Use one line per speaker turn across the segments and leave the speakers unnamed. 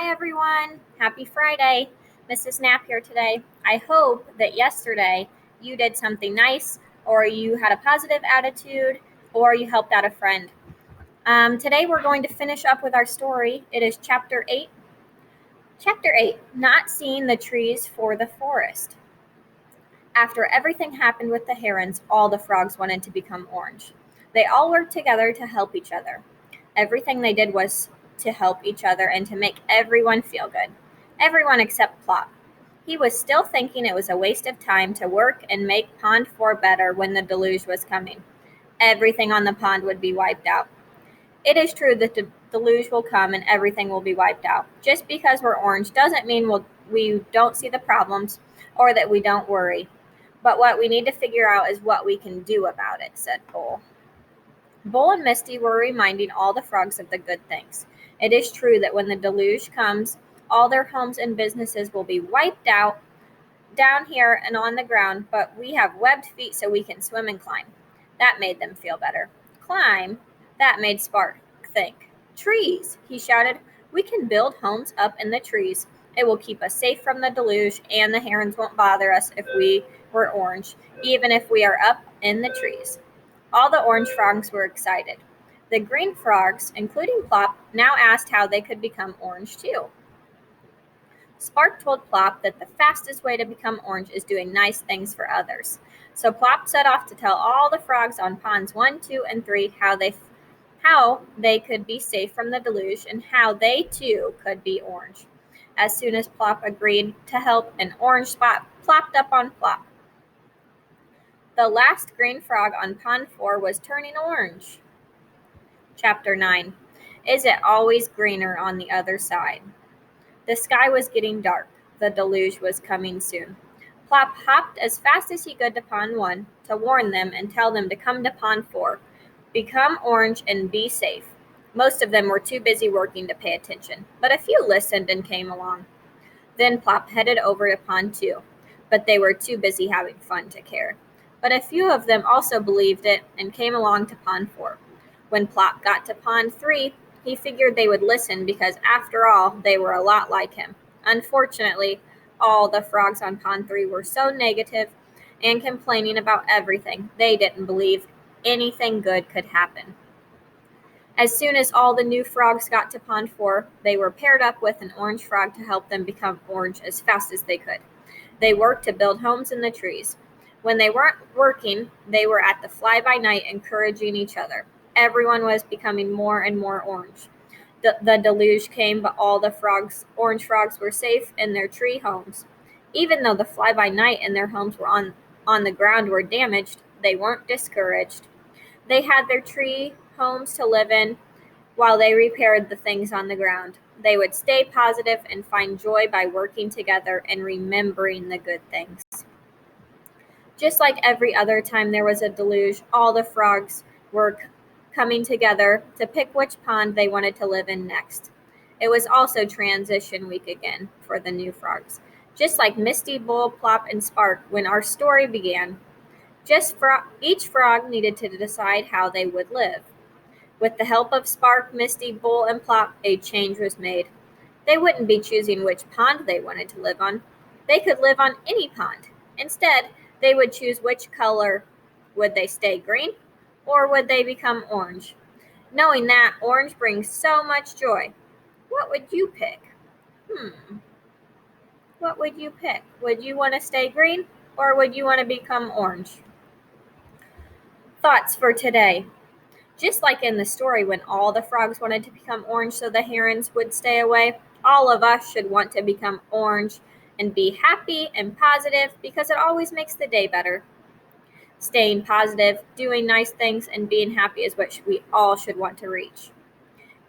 Hi everyone, happy Friday. Mrs. Knapp here today. I hope that yesterday you did something nice, or you had a positive attitude, or you helped out a friend. Today we're going to finish up with our story. It is chapter 8. Chapter 8, Not Seeing the Trees for the Forest. After everything happened with the herons, all the frogs wanted to become orange. They all worked together to help each other. Everything they did was to help each other and to make everyone feel good. Everyone except Plop. He was still thinking it was a waste of time to work and make Pond 4 better when the deluge was coming. Everything on the pond would be wiped out. It is true that the deluge will come and everything will be wiped out. Just because we're orange doesn't mean we don't see the problems or that we don't worry. But what we need to figure out is what we can do about it, said Bull. Bull and Misty were reminding all the frogs of the good things. It is true that when the deluge comes, all their homes and businesses will be wiped out down here and on the ground, but we have webbed feet so we can swim and climb. That made them feel better. Climb? That made Spark think. Trees, he shouted. We can build homes up in the trees. It will keep us safe from the deluge, and the herons won't bother us if we were orange, even if we are up in the trees. All the orange frogs were excited. The green frogs, including Plop, now asked how they could become orange too. Spark told Plop that the fastest way to become orange is doing nice things for others. So Plop set off to tell all the frogs on ponds 1, 2, and 3 how they could be safe from the deluge and how they too could be orange. As soon as Plop agreed to help, an orange spot plopped up on Plop. The last green frog on pond 4 was turning orange. Chapter 9. Is it always greener on the other side? The sky was getting dark. The deluge was coming soon. Plop hopped as fast as he could to pond 1 to warn them and tell them to come to pond 4, become orange, and be safe. Most of them were too busy working to pay attention, but a few listened and came along. Then Plop headed over to pond 2, but they were too busy having fun to care. But a few of them also believed it and came along to pond 4. When Plop got to pond 3, he figured they would listen because, after all, they were a lot like him. Unfortunately, all the frogs on pond 3 were so negative and complaining about everything, they didn't believe anything good could happen. As soon as all the new frogs got to pond 4, they were paired up with an orange frog to help them become orange as fast as they could. They worked to build homes in the trees. When they weren't working, they were at the fly-by-night encouraging each other. Everyone was becoming more and more orange. The deluge came, but all the orange frogs were safe in their tree homes. Even though the fly-by-night and their homes were on the ground were damaged, they weren't discouraged. They had their tree homes to live in while they repaired the things on the ground. They would stay positive and find joy by working together and remembering the good things. Just like every other time there was a deluge, all the frogs were coming together to pick which pond they wanted to live in next. It was also transition week again for the new frogs. Just like Misty, Bull, Plop, and Spark when our story began, each frog needed to decide how they would live. With the help of Spark, Misty, Bull, and Plop, a change was made. They wouldn't be choosing which pond they wanted to live on. They could live on any pond. Instead, they would choose which color. Would they stay green, or would they become orange? Knowing that, orange brings so much joy. What would you pick? What would you pick? Would you want to stay green, or would you want to become orange? Thoughts for today. Just like in the story when all the frogs wanted to become orange so the herons would stay away, all of us should want to become orange and be happy and positive because it always makes the day better. Staying positive, doing nice things, and being happy is what we all should want to reach.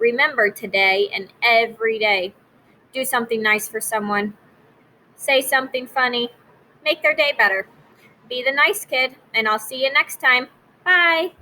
Remember today and every day, do something nice for someone. Say something funny. Make their day better. Be the nice kid, and I'll see you next time. Bye.